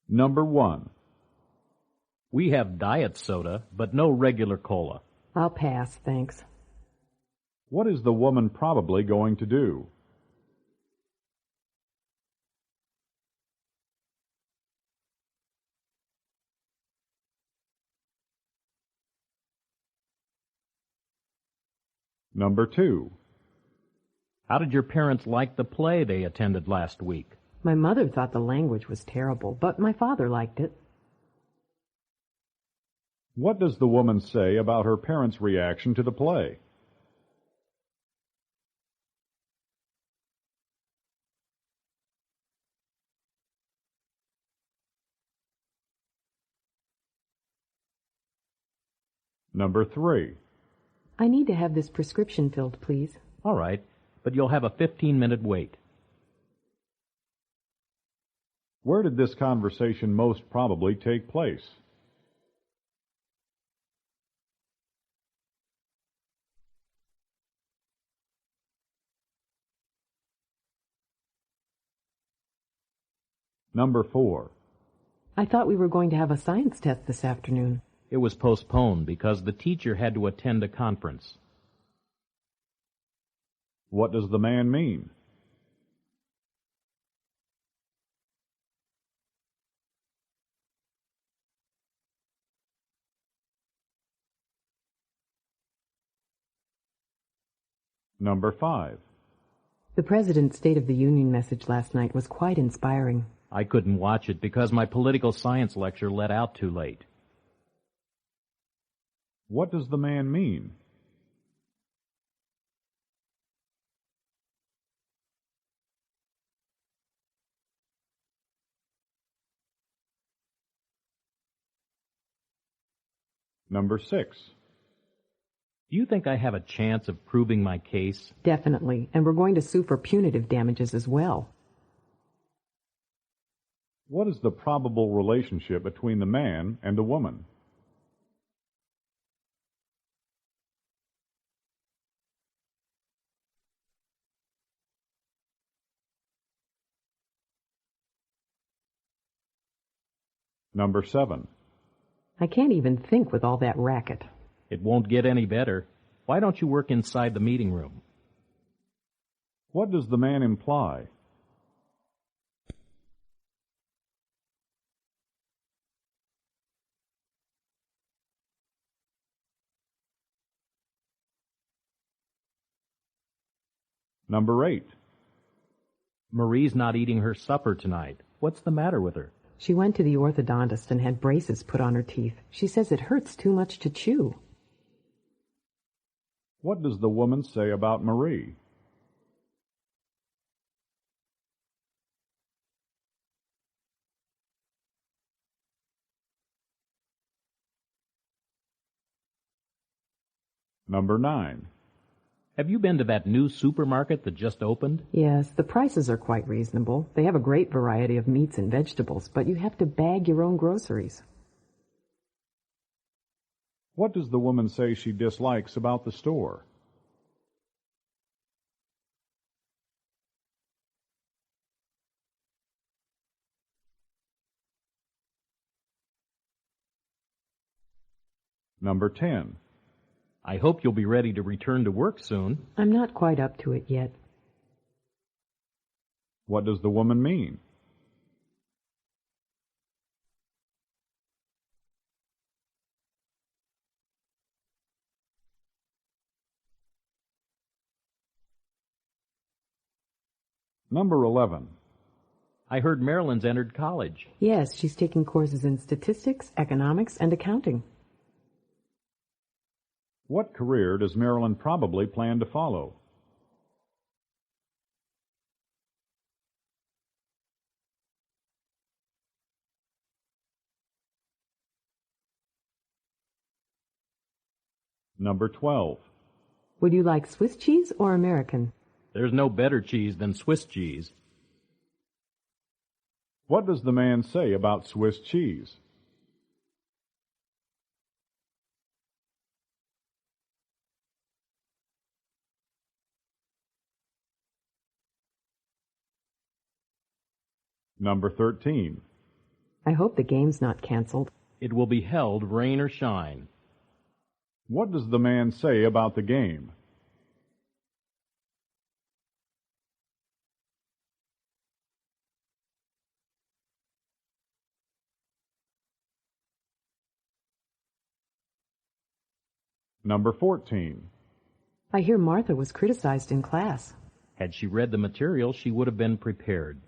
Number 1. We have diet soda, but no regular cola. I'll pass, thanks. What is the woman probably going to do? Number 2. How did your parents like the play they attended last week? My mother thought the language was terrible, but my father liked it. What does the woman say about her parents' reaction to the play? Number 3. I need to have this prescription filled, please. All right, but you'll have a 15-minute wait. Where did this conversation most probably take place? Number 4. I thought we were going to have a science test this afternoon. It was postponed because the teacher had to attend a conference. What does the man mean? Number 5. The President's State of the Union message last night was quite inspiring. I couldn't watch it because my political science lecture let out too late. What does the man mean? Number 6. Do you think I have a chance of proving my case? Definitely, and we're going to sue for punitive damages as well. What is the probable relationship between the man and the woman? Number 7. I can't even think with all that racket. It won't get any better. Why don't you work inside the meeting room? What does the man imply? Number 8. Marie's not eating her supper tonight. What's the matter with her? She went to the orthodontist and had braces put on her teeth. She says it hurts too much to chew. What does the woman say about Marie? Number 9. Have you been to that new supermarket that just opened? Yes, the prices are quite reasonable. They have a great variety of meats and vegetables, but you have to bag your own groceries. What does the woman say she dislikes about the store? Number 10. I hope you'll be ready to return to work soon. I'm not quite up to it yet. What does the woman mean? Number 11. I heard Marilyn's entered college. Yes, she's taking courses in statistics, economics, and accounting. What career does Marilyn probably plan to follow? Number 12. Would you like Swiss cheese or American? There's no better cheese than Swiss cheese. What does the man say about Swiss cheese? Number 13. I hope the game's not canceled. It will be held, rain or shine. What does the man say about the game? Number 14. I hear Martha was criticized in class. Had she read the material, she would have been prepared.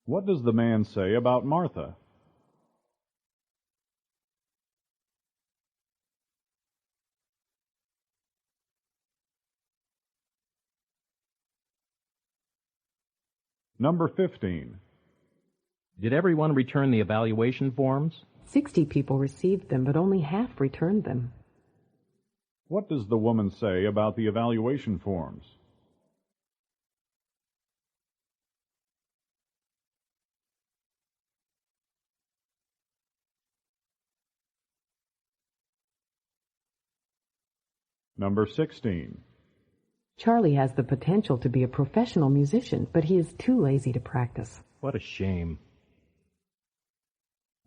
What does the man say about Martha? Number 15. Did everyone return the evaluation forms? 60 people received them, but only half returned them. What does the woman say about the evaluation forms? Number 16. Charlie has the potential to be a professional musician, but he is too lazy to practice. What a shame.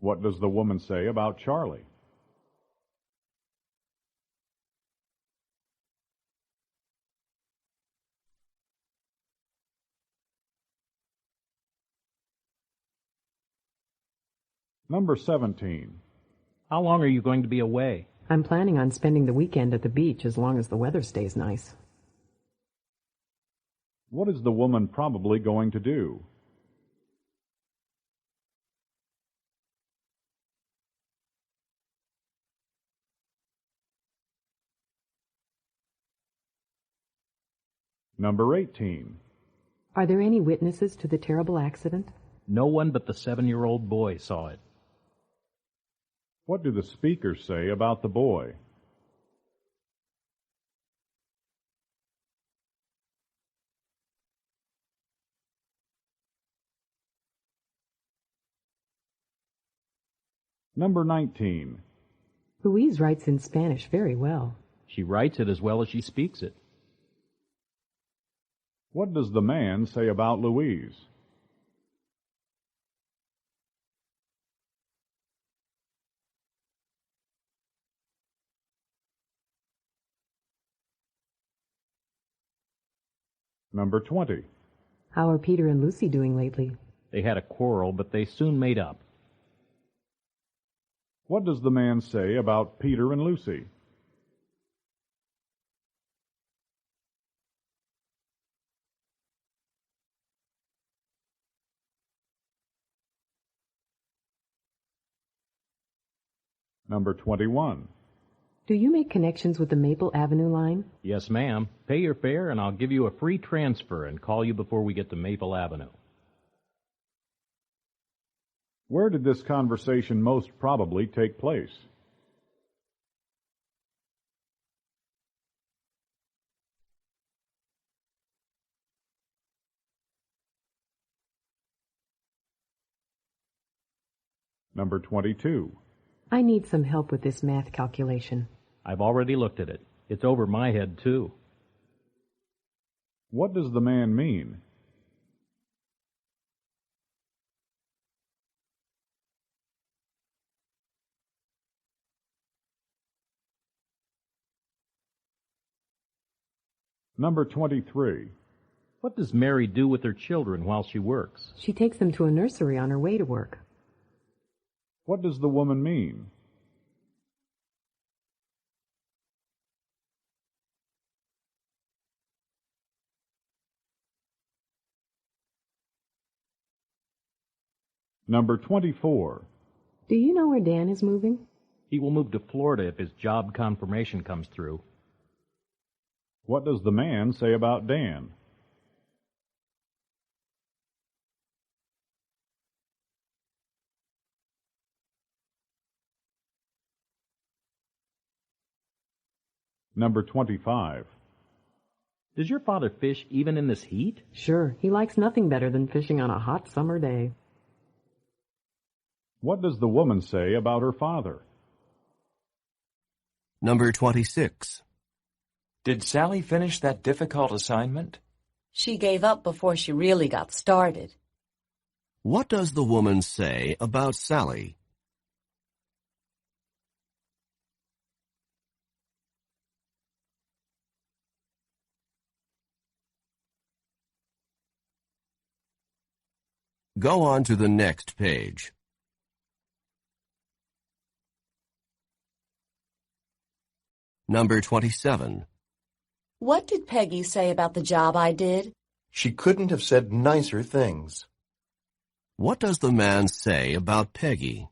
What does the woman say about Charlie? Number 17. How long are you going to be away? I'm planning on spending the weekend at the beach as long as the weather stays nice. What is the woman probably going to do? Number 18. Are there any witnesses to the terrible accident? No one but the 7-year-old boy saw it. What do the speakers say about the boy? Number 19. Louise writes in Spanish very well. She writes it as well as she speaks it. What does the man say about Louise? Number 20. How are Peter and Lucy doing lately? They had a quarrel, but they soon made up. What does the man say about Peter and Lucy? Number 21. Do you make connections with the Maple Avenue line? Yes, ma'am. Pay your fare and I'll give you a free transfer and call you before we get to Maple Avenue. Where did this conversation most probably take place? Number 22. I need some help with this math calculation. I've already looked at it. It's over my head, too. What does the man mean? Number 23. What does Mary do with her children while she works? She takes them to a nursery on her way to work. What does the woman mean? Number 24. Do you know where Dan is moving? He will move to Florida if his job confirmation comes through. What does the man say about Dan? Number 25. Does your father fish even in this heat? Sure, he likes nothing better than fishing on a hot summer day. What does the woman say about her father? Number 26. Did Sally finish that difficult assignment? She gave up before she really got started. What does the woman say about Sally? Go on to the next page. Number 27. What did Peggy say about the job I did? She couldn't have said nicer things. What does the man say about Peggy?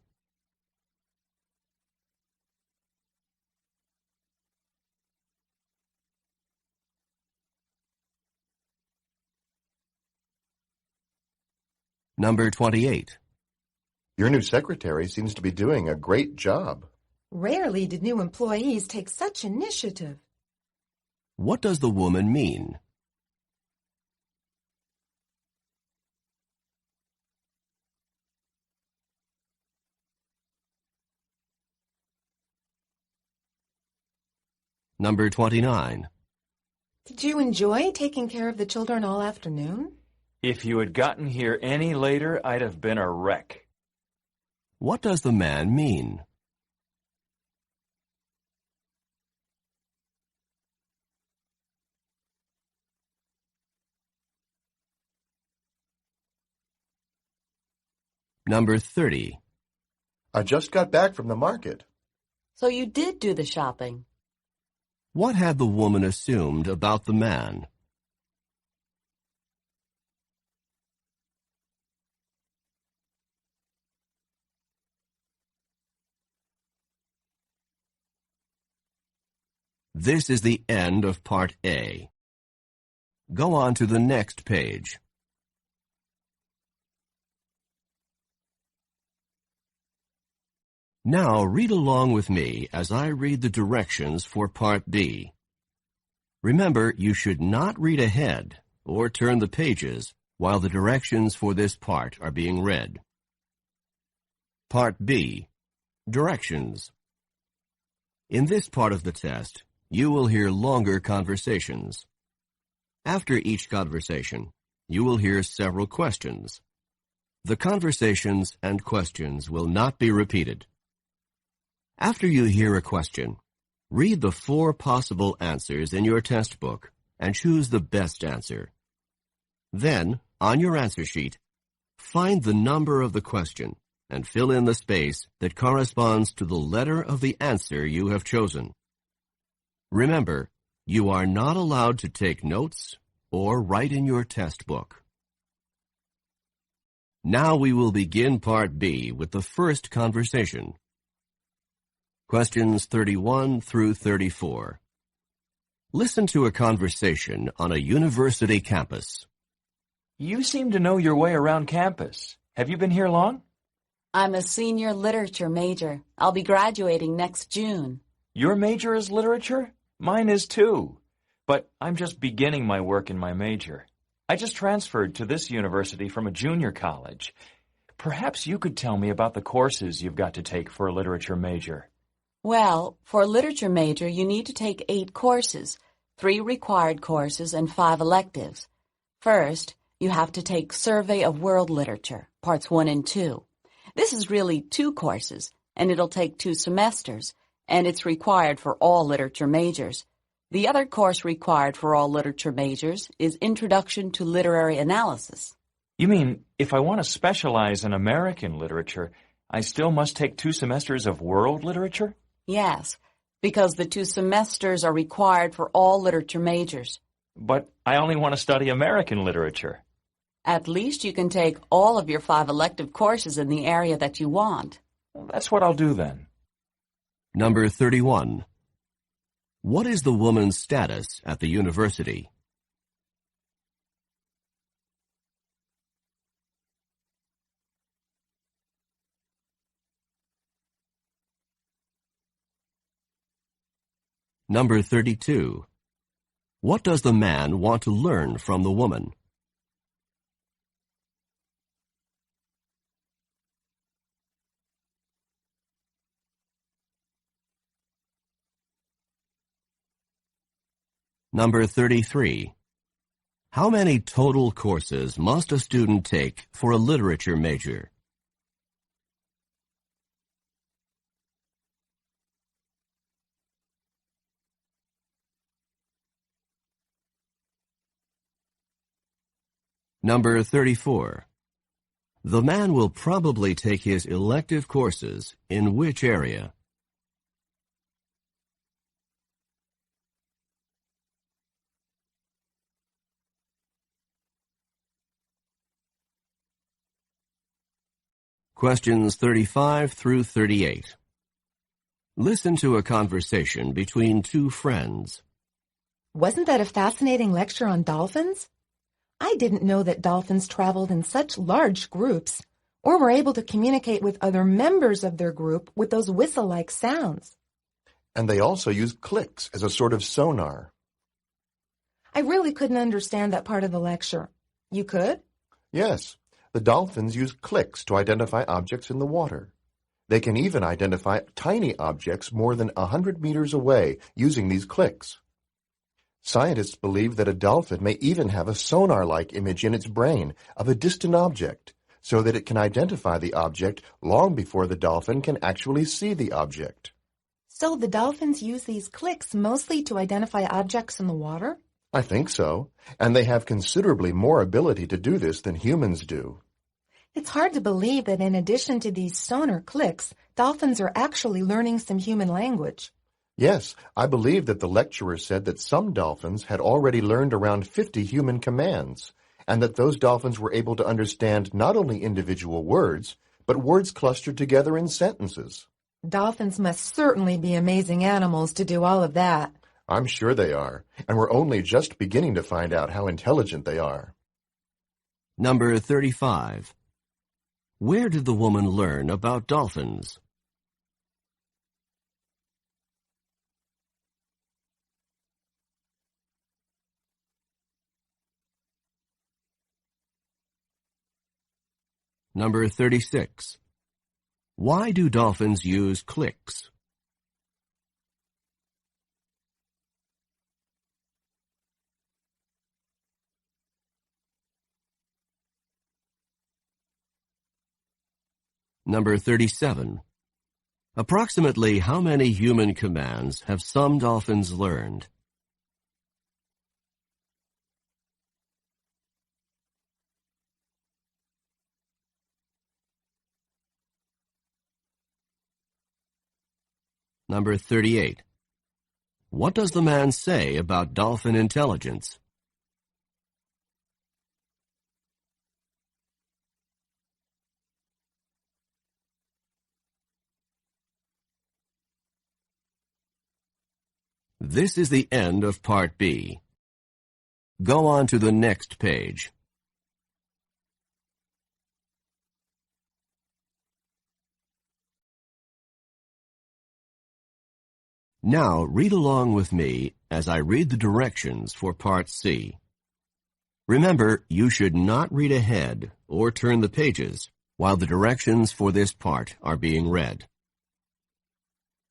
Number 28. Your new secretary seems to be doing a great job. Rarely did new employees take such initiative. What does the woman mean? Number 29. Did you enjoy taking care of the children all afternoon? If you had gotten here any later, I'd have been a wreck. What does the man mean? Number 30. I just got back from the market. So you did do the shopping. What had the woman assumed about the man? This is the end of Part A. Go on to the next page. Now read along with me as I read the directions for Part B. Remember, you should not read ahead or turn the pages while the directions for this part are being read. Part B. Directions. In this part of the test, you will hear longer conversations. After each conversation, you will hear several questions. The conversations and questions will not be repeated. After you hear a question, read the 4 possible answers in your test book and choose the best answer. Then, on your answer sheet, find the number of the question and fill in the space that corresponds to the letter of the answer you have chosen. Remember, you are not allowed to take notes or write in your test book. Now we will begin Part B with the first conversation. Questions 31 through 34. Listen to a conversation on a university campus. You seem to know your way around campus. Have you been here long? I'm a senior literature major. I'll be graduating next June. Your major is literature? Mine is too. But I'm just beginning my work in my major. I just transferred to this university from a junior college. Perhaps you could tell me about the courses you've got to take for a literature major. Well, for a literature major, you need to take 8 courses, 3 required courses and 5 electives. First, you have to take Survey of World Literature, Parts 1 and 2. This is really 2 courses, and it'll take 2 semesters, and it's required for all literature majors. The other course required for all literature majors is Introduction to Literary Analysis. You mean, if I want to specialize in American literature, I still must take 2 semesters of world literature? Yes, because the 2 semesters are required for all literature majors. But I only want to study American literature. At least you can take all of your 5 elective courses in the area that you want. Well, that's what I'll do then. Number 31. What is the woman's status at the university? Number 32. What does the man want to learn from the woman? Number 33. How many total courses must a student take for a literature major? Number 34. The man will probably take his elective courses in which area? Questions 35 through 38. Listen to a conversation between two friends. Wasn't that a fascinating lecture on dolphins? I didn't know that dolphins traveled in such large groups or were able to communicate with other members of their group with those whistle-like sounds. And they also use clicks as a sort of sonar. I really couldn't understand that part of the lecture. You could? Yes, the dolphins use clicks to identify objects in the water. They can even identify tiny objects more than 100 meters away using these clicks. Scientists believe that a dolphin may even have a sonar-like image in its brain of a distant object, so that it can identify the object long before the dolphin can actually see the object. So the dolphins use these clicks mostly to identify objects in the water? I think so, and they have considerably more ability to do this than humans do. It's hard to believe that in addition to these sonar clicks, dolphins are actually learning some human language. Yes, I believe that the lecturer said that some dolphins had already learned around 50 human commands, and that those dolphins were able to understand not only individual words, but words clustered together in sentences. Dolphins must certainly be amazing animals to do all of that. I'm sure they are, and we're only just beginning to find out how intelligent they are. Number 35. Where did the woman learn about dolphins? Number 36. Why do dolphins use clicks? Number 37. Approximately how many human commands have some dolphins learned? Number 38. What does the man say about dolphin intelligence? This is the end of Part B. Go on to the next page. Now read along with me as I read the directions for Part C. Remember, you should not read ahead or turn the pages while the directions for this part are being read.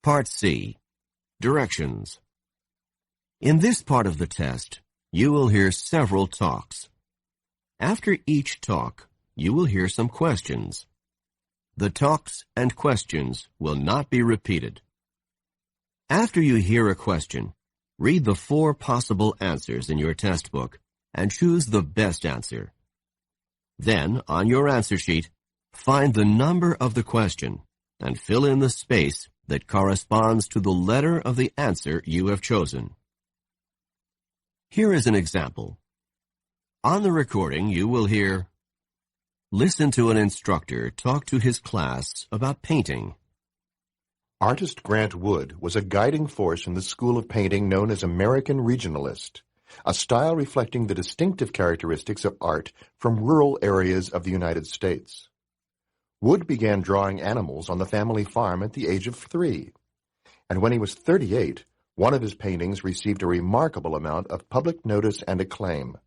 Part C. Directions. In this part of the test, you will hear several talks. After each talk, you will hear some questions. The talks and questions will not be repeated. After you hear a question, read the 4 possible answers in your test book and choose the best answer. Then, on your answer sheet, find the number of the question and fill in the space that corresponds to the letter of the answer you have chosen. Here is an example. On the recording, you will hear, listen to an instructor talk to his class about painting. Artist Grant Wood was a guiding force in the school of painting known as American Regionalist, a style reflecting the distinctive characteristics of art from rural areas of the United States. Wood began drawing animals on the family farm at the age of 3, and when he was 38, one of his paintings received a remarkable amount of public notice and acclaim.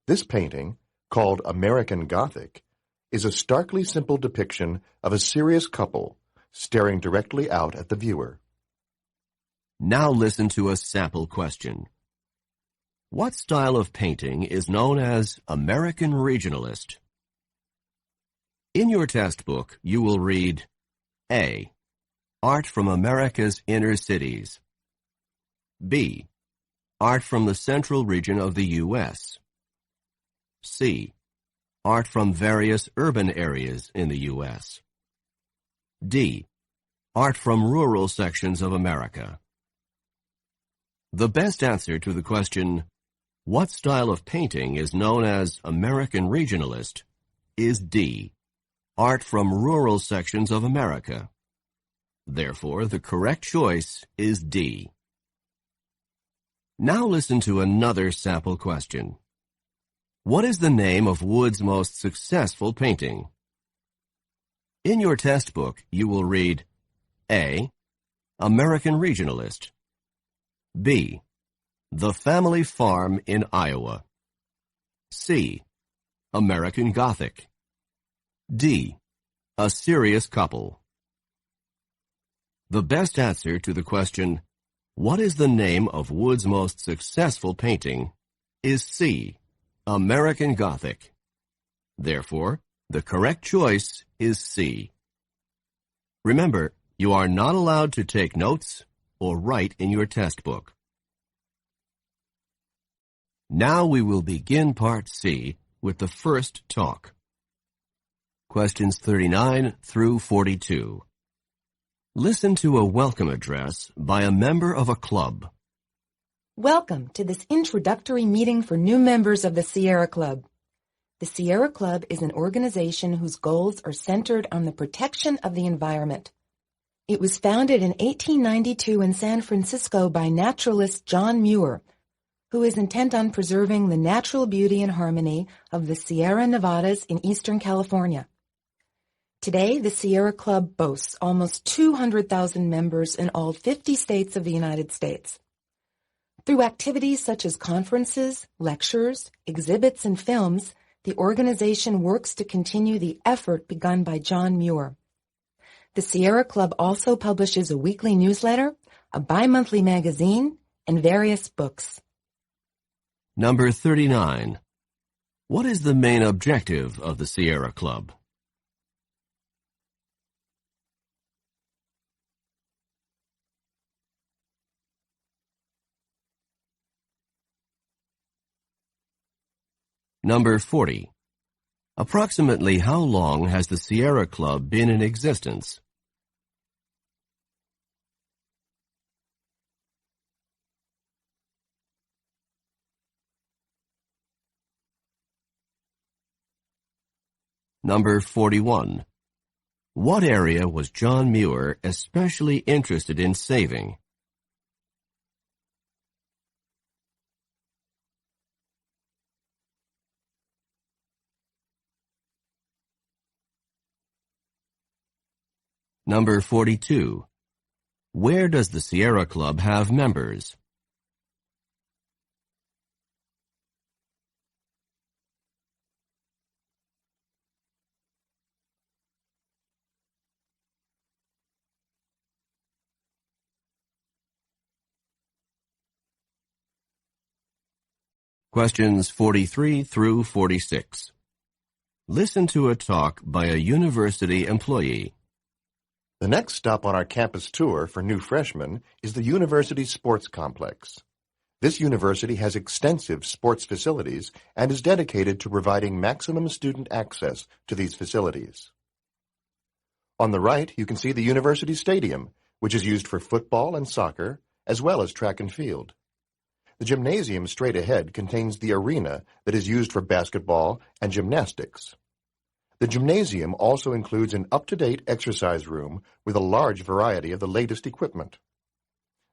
This painting, called American Gothic, is a starkly simple depiction of a serious couple staring directly out at the viewer. Now listen to a sample question. What style of painting is known as American Regionalist? In your test book, you will read A. Art from America's inner cities. B. Art from the central region of the U.S. C. Art from various urban areas in the U.S. D. Art from rural sections of America. The best answer to the question, what style of painting is known as American Regionalist, is D. Art from rural sections of America. Therefore, the correct choice is D. Now listen to another sample question. What is the name of Wood's most successful painting? In your test book, you will read A. American Regionalist. B. The Family Farm in Iowa. C. American Gothic. D. A Serious Couple. The best answer to the question, what is the name of Wood's most successful painting, is C. American Gothic. Therefore, the correct choice is C. Remember, you are not allowed to take notes or write in your test book. Now we will begin Part C with the first talk. Questions 39 through 42. Listen to a welcome address by a member of a club. Welcome to this introductory meeting for new members of the Sierra Club. The Sierra Club is an organization whose goals are centered on the protection of the environment. It was founded in 1892 in San Francisco by naturalist John Muir, who is intent on preserving the natural beauty and harmony of the Sierra Nevadas in eastern California. Today, the Sierra Club boasts almost 200,000 members in all 50 states of the United States. Through activities such as conferences, lectures, exhibits, and films, the organization works to continue the effort begun by John Muir. The Sierra Club also publishes a weekly newsletter, a bi-monthly magazine, and various books. Number 39. What is the main objective of the Sierra Club? Number 40. Approximately how long has the Sierra Club been in existence? Number 41. What area was John Muir especially interested in saving? Number 42. Where does the Sierra Club have members? Questions 43 through 46. Listen to a talk by a university employee. The next stop on our campus tour for new freshmen is the University Sports Complex. This university has extensive sports facilities and is dedicated to providing maximum student access to these facilities. On the right, you can see the University Stadium, which is used for football and soccer, as well as track and field. The gymnasium straight ahead contains the arena that is used for basketball and gymnastics. The gymnasium also includes an up-to-date exercise room with a large variety of the latest equipment.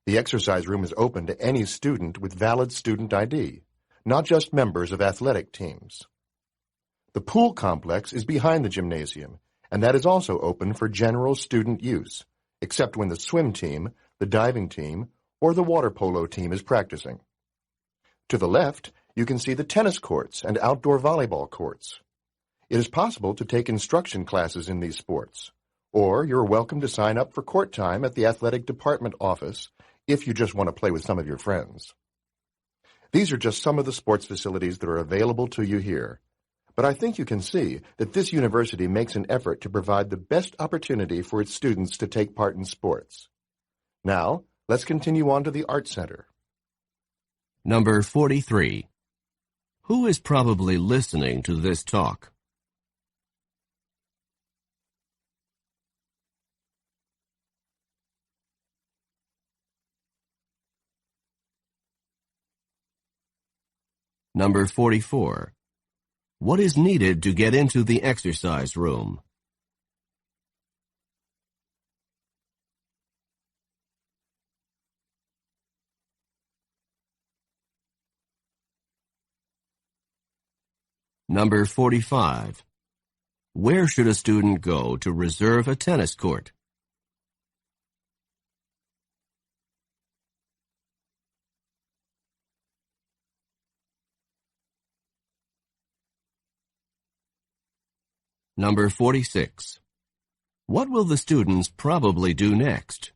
The exercise room is open to any student with valid student ID, not just members of athletic teams. The pool complex is behind the gymnasium, and that is also open for general student use, except when the swim team, the diving team, or the water polo team is practicing. To the left, you can see the tennis courts and outdoor volleyball courts. It is possible to take instruction classes in these sports, or you're welcome to sign up for court time at the athletic department office if you just want to play with some of your friends. These are just some of the sports facilities that are available to you here. But I think you can see that this university makes an effort to provide the best opportunity for its students to take part in sports. Now, let's continue on to the Art Center. Number 43. Who is probably listening to this talk? Number 44. What is needed to get into the exercise room? Number 45. Where should a student go to reserve a tennis court? Number 46. What will the students probably do next?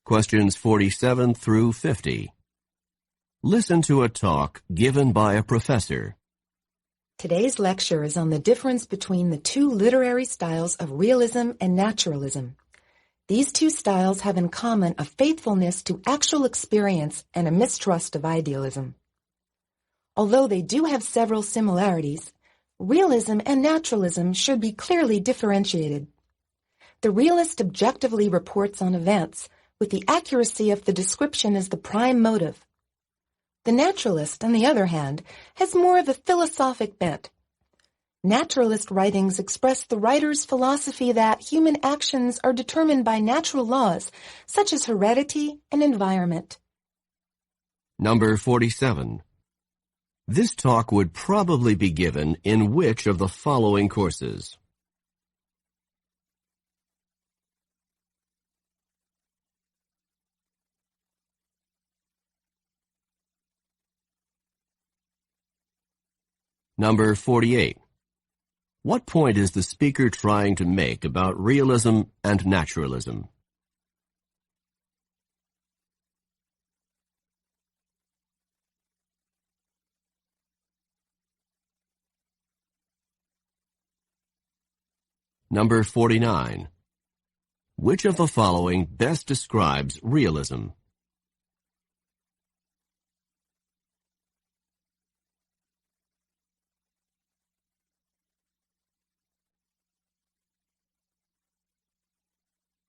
Questions 47 through 50. Listen to a talk given by a professor. Today's lecture is on the difference between the two literary styles of realism and naturalism. These two styles have in common a faithfulness to actual experience and a mistrust of idealism. Although they do have several similarities, realism and naturalism should be clearly differentiated. The realist objectively reports on events, with the accuracy of the description as the prime motive. The naturalist, on the other hand, has more of a philosophic bent. Naturalist writings express the writer's philosophy that human actions are determined by natural laws, such as heredity and environment. Number 47. This talk would probably be given in which of the following courses? Number 48. What point is the speaker trying to make about realism and naturalism? Number 49. Which of the following best describes realism?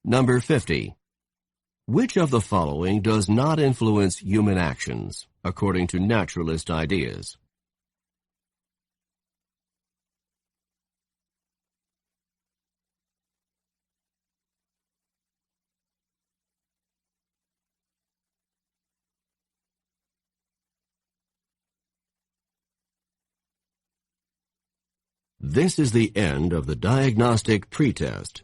Number 50. Which of the following does not influence human actions, according to naturalist ideas? This is the end of the diagnostic pretest.